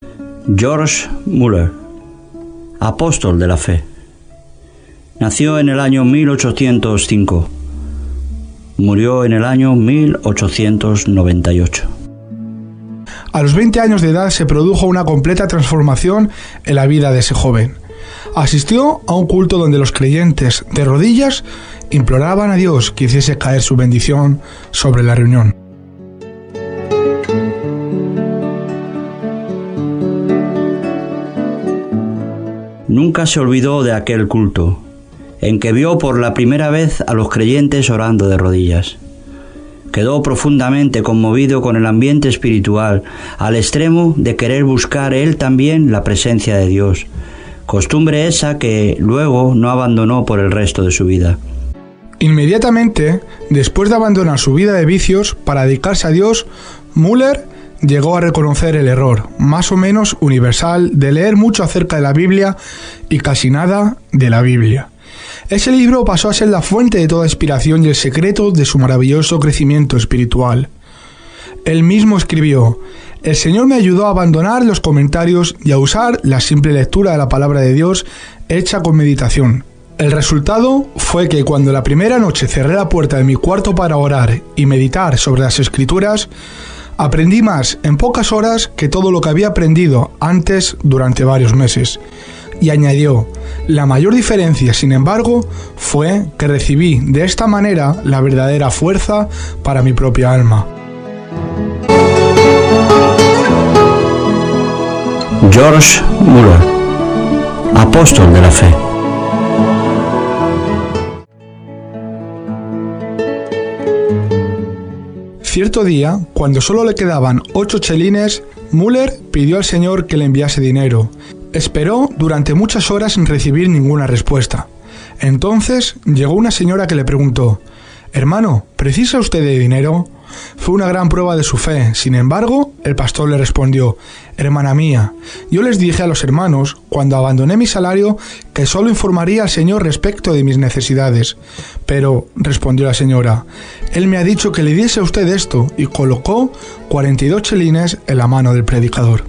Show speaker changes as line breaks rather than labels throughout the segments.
George Muller, apóstol de la fe. Nació en el año 1805. Murió en el año 1898.
A los 20 años de edad se produjo una completa transformación en la vida de ese joven. Asistió a un culto donde los creyentes, de rodillas, imploraban a Dios que hiciese caer su bendición sobre la reunión.
Nunca se olvidó de aquel culto, en que vio por la primera vez a los creyentes orando de rodillas. Quedó profundamente conmovido con el ambiente espiritual, al extremo de querer buscar él también la presencia de Dios, costumbre esa que luego no abandonó por el resto de su vida.
Inmediatamente, después de abandonar su vida de vicios para dedicarse a Dios, Muller llegó a reconocer el error, más o menos universal, de leer mucho acerca de la Biblia y casi nada de la Biblia. Ese libro pasó a ser la fuente de toda inspiración y el secreto de su maravilloso crecimiento espiritual. Él mismo escribió: «El Señor me ayudó a abandonar los comentarios y a usar la simple lectura de la palabra de Dios hecha con meditación. El resultado fue que cuando la primera noche cerré la puerta de mi cuarto para orar y meditar sobre las Escrituras, aprendí más en pocas horas que todo lo que había aprendido antes durante varios meses». Y añadió: «La mayor diferencia, sin embargo, fue que recibí de esta manera la verdadera fuerza para mi propia alma».
George Muller, apóstol de la fe.
Cierto día, cuando solo le quedaban 8 chelines, Muller pidió al Señor que le enviase dinero. Esperó durante muchas horas sin recibir ninguna respuesta. Entonces llegó una señora que le preguntó: «Hermano, ¿precisa usted de dinero?». Fue una gran prueba de su fe. Sin embargo, el pastor le respondió: «Hermana mía, yo les dije a los hermanos, cuando abandoné mi salario, que solo informaría al Señor respecto de mis necesidades. Pero», respondió la señora, «Él me ha dicho que le diese a usted esto», y colocó 42 chelines en la mano del predicador.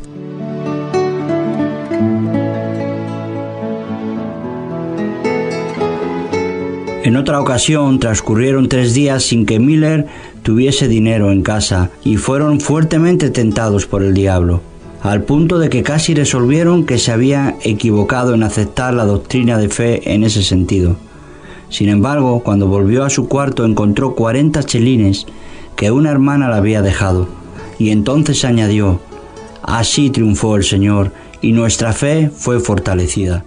En otra ocasión transcurrieron 3 días sin que Muller tuviese dinero en casa y fueron fuertemente tentados por el diablo, al punto de que casi resolvieron que se había equivocado en aceptar la doctrina de fe en ese sentido. Sin embargo, cuando volvió a su cuarto encontró 40 chelines que una hermana le había dejado, y entonces añadió: «Así triunfó el Señor y nuestra fe fue fortalecida».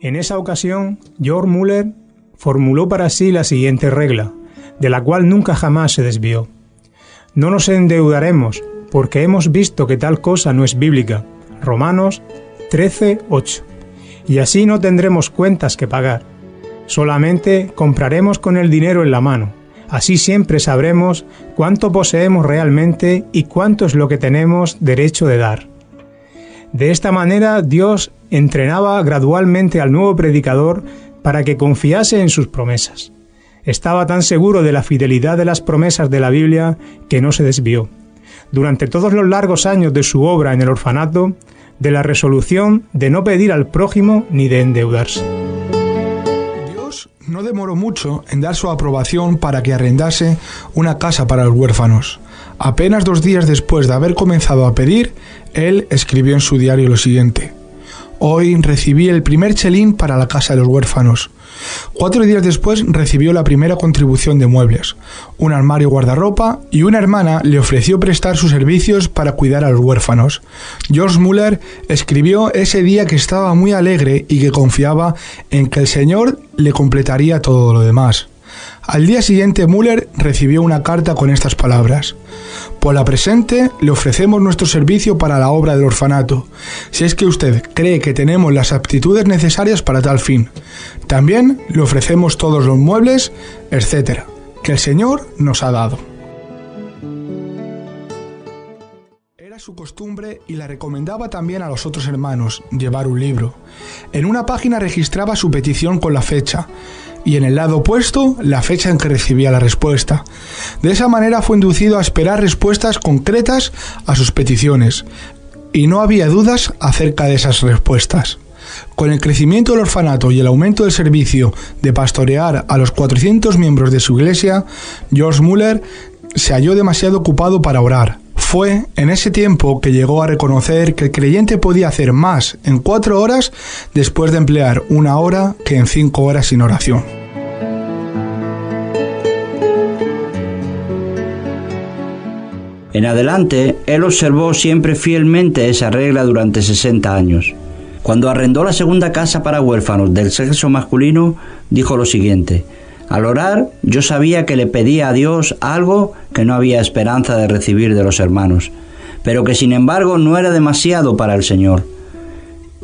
En esa ocasión, George Muller formuló para sí la siguiente regla, de la cual nunca jamás se desvió: «No nos endeudaremos, porque hemos visto que tal cosa no es bíblica». Romanos 13:8. «Y así no tendremos cuentas que pagar. Solamente compraremos con el dinero en la mano. Así siempre sabremos cuánto poseemos realmente y cuánto es lo que tenemos derecho de dar». De esta manera, Dios entrenaba gradualmente al nuevo predicador para que confiase en sus promesas. Estaba tan seguro de la fidelidad de las promesas de la Biblia que no se desvió, durante todos los largos años de su obra en el orfanato, de la resolución de no pedir al prójimo ni de endeudarse.
Dios no demoró mucho en dar su aprobación para que arrendase una casa para los huérfanos. Apenas 2 días después de haber comenzado a pedir, él escribió en su diario lo siguiente: «Hoy recibí el primer chelín para la casa de los huérfanos». 4 días después recibió la primera contribución de muebles, un armario guardarropa, y una hermana le ofreció prestar sus servicios para cuidar a los huérfanos. George Muller escribió ese día que estaba muy alegre y que confiaba en que el Señor le completaría todo lo demás. Al día siguiente, Muller recibió una carta con estas palabras: «Por la presente le ofrecemos nuestro servicio para la obra del orfanato, si es que usted cree que tenemos las aptitudes necesarias para tal fin. También le ofrecemos todos los muebles, etc., que el Señor nos ha dado». Era su costumbre y la recomendaba también a los otros hermanos llevar un libro. En una página registraba su petición con la fecha y en el lado opuesto la fecha en que recibía la respuesta. De esa manera fue inducido a esperar respuestas concretas a sus peticiones y no había dudas acerca de esas respuestas. Con el crecimiento del orfanato y el aumento del servicio de pastorear a los 400 miembros de su iglesia, George Muller se halló demasiado ocupado para orar. Fue en ese tiempo que llegó a reconocer que el creyente podía hacer más en 4 horas después de emplear 1 hora que en 5 horas sin oración.
En adelante, él observó siempre fielmente esa regla durante 60 años. Cuando arrendó la segunda casa para huérfanos del sexo masculino, dijo lo siguiente: al orar, yo sabía que le pedía a Dios algo que no había esperanza de recibir de los hermanos, pero que sin embargo no era demasiado para el Señor.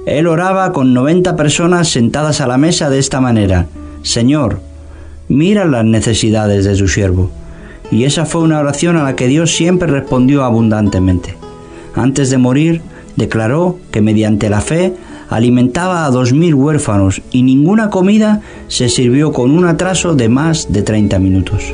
Él oraba con 90 personas sentadas a la mesa de esta manera: Señor, mira las necesidades de tu siervo. Y esa fue una oración a la que Dios siempre respondió abundantemente. Antes de morir, declaró que mediante la fe alimentaba a 2000 huérfanos y ninguna comida se sirvió con un atraso de más de 30 minutos.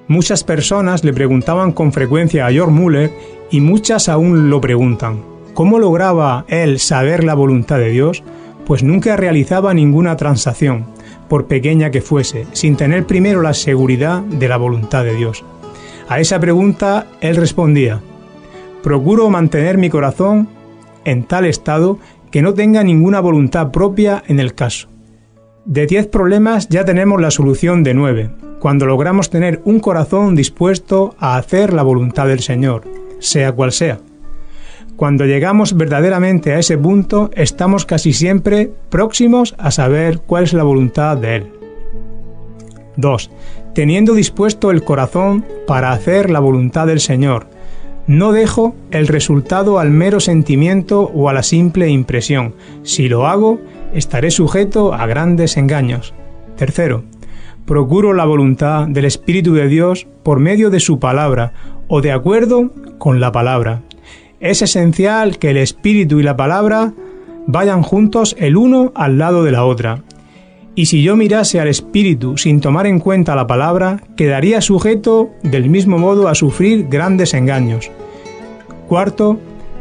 Muchas personas le preguntaban con frecuencia a George Muller y muchas aún lo preguntan. ¿Cómo lograba él saber la voluntad de Dios? Pues nunca realizaba ninguna transacción, por pequeña que fuese, sin tener primero la seguridad de la voluntad de Dios. A esa pregunta él respondía: procuro mantener mi corazón en tal estado que no tenga ninguna voluntad propia en el caso. De 10 problemas ya tenemos la solución de 9, cuando logramos tener un corazón dispuesto a hacer la voluntad del Señor, sea cual sea. Cuando llegamos verdaderamente a ese punto, estamos casi siempre próximos a saber cuál es la voluntad de Él. 2. Teniendo dispuesto el corazón para hacer la voluntad del Señor, no dejo el resultado al mero sentimiento o a la simple impresión. Si lo hago, estaré sujeto a grandes engaños. 3. Procuro la voluntad del Espíritu de Dios por medio de su palabra o de acuerdo con la palabra. Es esencial que el Espíritu y la palabra vayan juntos el uno al lado de la otra. Y si yo mirase al Espíritu sin tomar en cuenta la palabra, quedaría sujeto del mismo modo a sufrir grandes engaños. 4.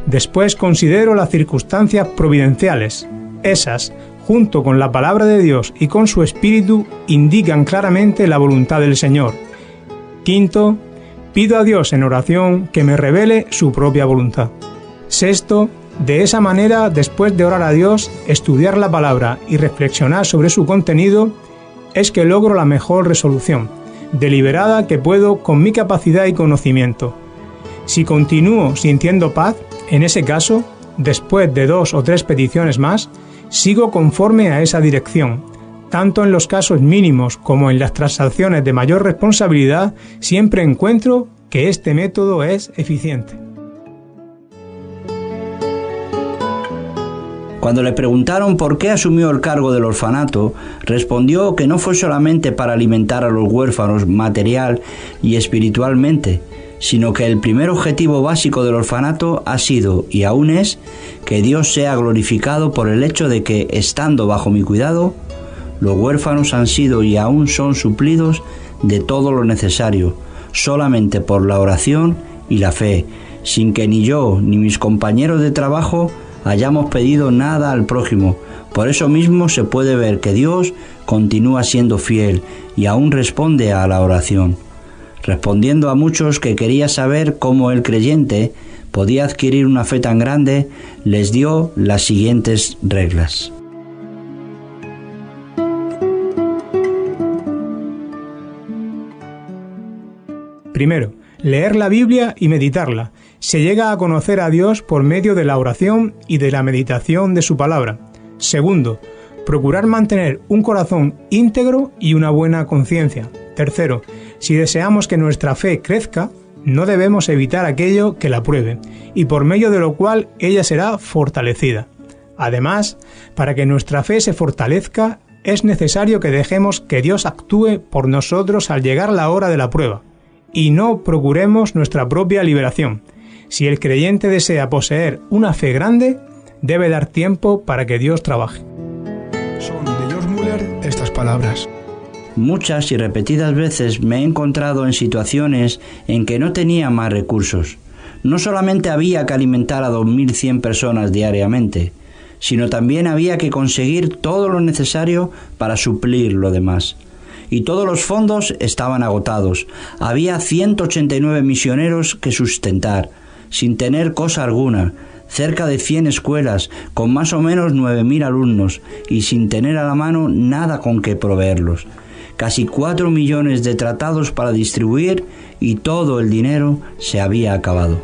Después considero las circunstancias providenciales. Esas, junto con la palabra de Dios y con su Espíritu, indican claramente la voluntad del Señor. 5. Pido a Dios en oración que me revele su propia voluntad. 6. De esa manera, después de orar a Dios, estudiar la palabra y reflexionar sobre su contenido, es que logro la mejor resolución, deliberada que puedo con mi capacidad y conocimiento. Si continúo sintiendo paz, en ese caso, después de 2 o 3 peticiones más, sigo conforme a esa dirección. Tanto en los casos mínimos como en las transacciones de mayor responsabilidad, siempre encuentro que este método es eficiente.
Cuando le preguntaron por qué asumió el cargo del orfanato, respondió que no fue solamente para alimentar a los huérfanos material y espiritualmente, sino que el primer objetivo básico del orfanato ha sido, y aún es, que Dios sea glorificado por el hecho de que, estando bajo mi cuidado, los huérfanos han sido y aún son suplidos de todo lo necesario, solamente por la oración y la fe, sin que ni yo ni mis compañeros de trabajo hayamos pedido nada al prójimo. Por eso mismo se puede ver que Dios continúa siendo fiel y aún responde a la oración. Respondiendo a muchos que quería saber cómo el creyente podía adquirir una fe tan grande, les dio las siguientes reglas.
Primero, leer la Biblia y meditarla. Se llega a conocer a Dios por medio de la oración y de la meditación de su palabra. Segundo, procurar mantener un corazón íntegro y una buena conciencia. Tercero, si deseamos que nuestra fe crezca, no debemos evitar aquello que la pruebe, y por medio de lo cual ella será fortalecida. Además, para que nuestra fe se fortalezca, es necesario que dejemos que Dios actúe por nosotros al llegar la hora de la prueba, y no procuremos nuestra propia liberación. Si el creyente desea poseer una fe grande, debe dar tiempo para que Dios trabaje.
Son de George Muller estas palabras.
Muchas y repetidas veces me he encontrado en situaciones en que no tenía más recursos. No solamente había que alimentar a 2.100 personas diariamente, sino también había que conseguir todo lo necesario para suplir lo demás. Y todos los fondos estaban agotados. Había 189 misioneros que sustentar, sin tener cosa alguna, cerca de 100 escuelas, con más o menos 9.000 alumnos, y sin tener a la mano nada con que proveerlos. Casi 4 millones de tratados para distribuir y todo el dinero se había acabado.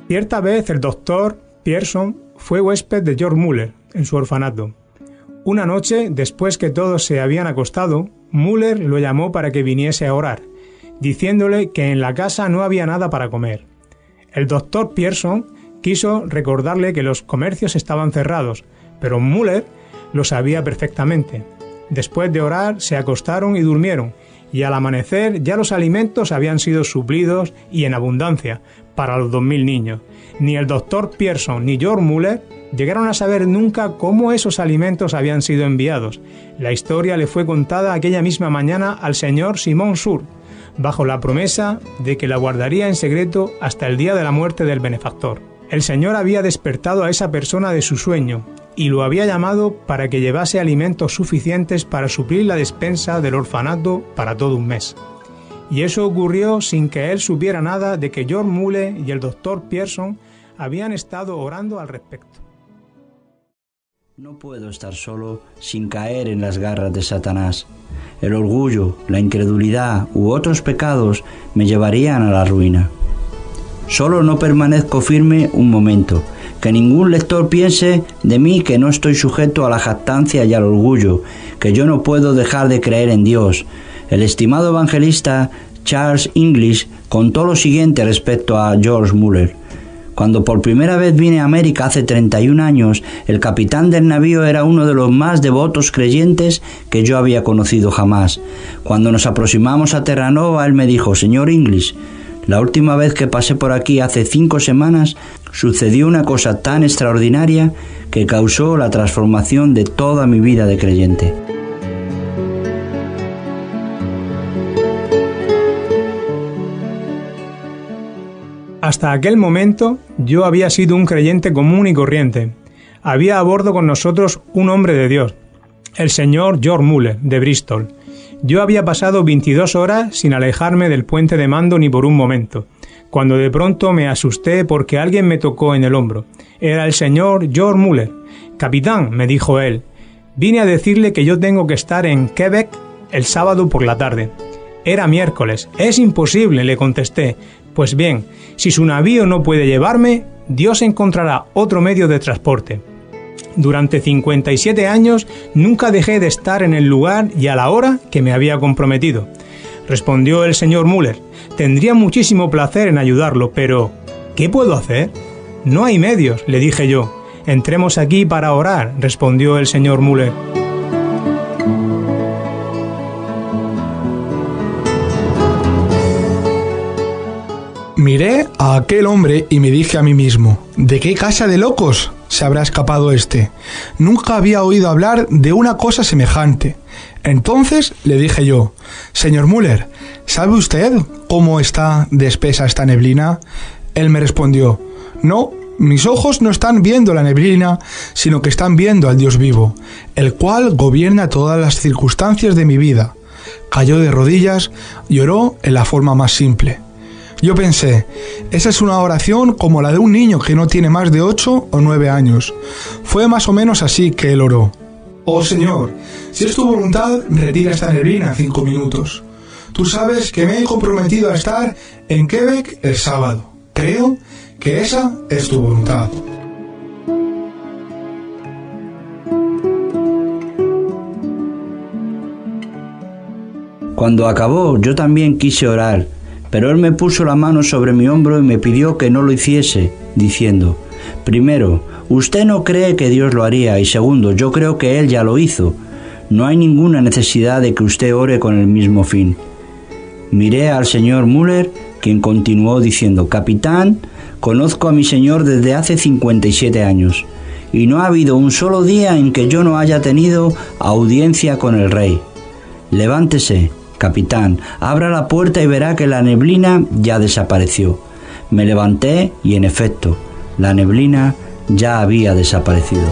Cierta vez el doctor Pierson fue huésped de George Muller en su orfanato. Una noche, después que todos se habían acostado, Muller lo llamó para que viniese a orar, diciéndole que en la casa no había nada para comer. El doctor Pierson quiso recordarle que los comercios estaban cerrados, pero Muller lo sabía perfectamente. Después de orar, se acostaron y durmieron, y al amanecer ya los alimentos habían sido suplidos y en abundancia para los 2.000 niños. Ni el doctor Pierson ni George Muller llegaron a saber nunca cómo esos alimentos habían sido enviados. La historia le fue contada aquella misma mañana al señor Simon Sur, bajo la promesa de que la guardaría en secreto hasta el día de la muerte del benefactor. El Señor había despertado a esa persona de su sueño y lo había llamado para que llevase alimentos suficientes para suplir la despensa del orfanato para todo un mes. Y eso ocurrió sin que él supiera nada de que George Muller y el doctor Pierson habían estado orando al respecto.
No puedo estar solo sin caer en las garras de Satanás. El orgullo, la incredulidad u otros pecados me llevarían a la ruina. Solo no permanezco firme un momento. Que ningún lector piense de mí que no estoy sujeto a la jactancia y al orgullo, que yo no puedo dejar de creer en Dios. El estimado evangelista Charles English contó lo siguiente respecto a George Muller. Cuando por primera vez vine a América hace 31 años, el capitán del navío era uno de los más devotos creyentes que yo había conocido jamás. Cuando nos aproximamos a Terranova, él me dijo: «Señor English, la última vez que pasé por aquí hace 5 semanas, sucedió una cosa tan extraordinaria que causó la transformación de toda mi vida de creyente».
Hasta aquel momento yo había sido un creyente común y corriente. Había a bordo con nosotros un hombre de Dios, el señor George Muller, de Bristol. Yo había pasado 22 horas sin alejarme del puente de mando ni por un momento, cuando de pronto me asusté porque alguien me tocó en el hombro. Era el señor George Muller. «Capitán», me dijo él, «vine a decirle que yo tengo que estar en Quebec el sábado por la tarde». Era miércoles. «Es imposible», le contesté. «Pues bien, si su navío no puede llevarme, Dios encontrará otro medio de transporte». Durante 57 años nunca dejé de estar en el lugar y a la hora que me había comprometido. Respondió el señor Muller: «Tendría muchísimo placer en ayudarlo, pero ¿qué puedo hacer?» «No hay medios», le dije yo. «Entremos aquí para orar», respondió el señor Muller.
Miré a aquel hombre y me dije a mí mismo: ¿de qué casa de locos se habrá escapado este? Nunca había oído hablar de una cosa semejante. Entonces le dije yo: «Señor Muller, ¿sabe usted cómo está de espesa esta neblina?» Él me respondió: «No, mis ojos no están viendo la neblina, sino que están viendo al Dios vivo, el cual gobierna todas las circunstancias de mi vida». Cayó de rodillas y oró en la forma más simple. Yo pensé: esa es una oración como la de un niño que no tiene más de 8 o 9 años. Fue más o menos así que él oró: «Oh Señor, si es tu voluntad, retira esta neblina en 5 minutos. Tú sabes que me he comprometido a estar en Quebec el sábado. Creo que esa es tu voluntad».
Cuando acabó, yo también quise orar, pero él me puso la mano sobre mi hombro y me pidió que no lo hiciese. diciendo: primero, usted no cree que Dios lo haría, y segundo, yo creo que Él ya lo hizo. No hay ninguna necesidad de que usted ore con el mismo fin. Miré al señor Müller, quien continuó diciendo: capitán, conozco a mi señor desde hace 57 años, y no ha habido un solo día en que yo no haya tenido audiencia con el rey. Levántese, capitán, abra la puerta y verá que la neblina ya desapareció. Me levanté y, en efecto, la neblina ya había desaparecido.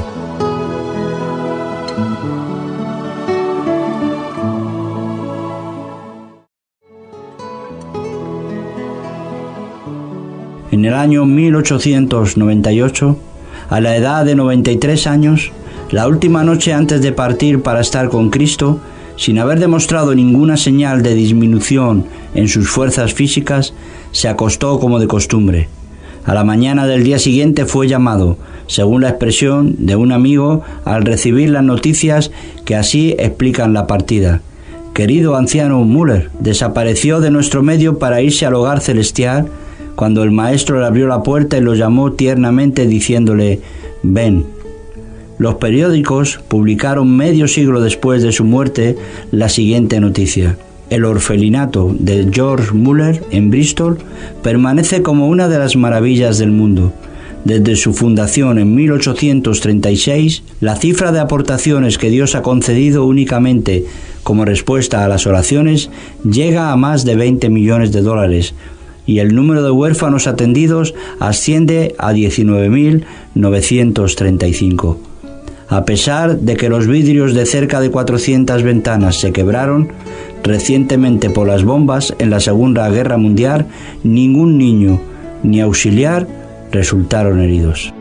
En el año 1898, a la edad de 93 años, la última noche antes de partir para estar con Cristo, sin haber demostrado ninguna señal de disminución en sus fuerzas físicas, se acostó como de costumbre. A la mañana del día siguiente fue llamado, según la expresión de un amigo, al recibir las noticias que así explican la partida: querido anciano Müller, desapareció de nuestro medio para irse al hogar celestial, cuando el maestro le abrió la puerta y lo llamó tiernamente diciéndole: ven. Los periódicos publicaron medio siglo después de su muerte la siguiente noticia: el orfelinato de George Müller en Bristol permanece como una de las maravillas del mundo. Desde su fundación en 1836, la cifra de aportaciones que Dios ha concedido únicamente como respuesta a las oraciones llega a más de 20 millones de dólares, y el número de huérfanos atendidos asciende a 19.935. A pesar de que los vidrios de cerca de 400 ventanas se quebraron recientemente por las bombas en la Segunda Guerra Mundial, ningún niño ni auxiliar resultaron heridos.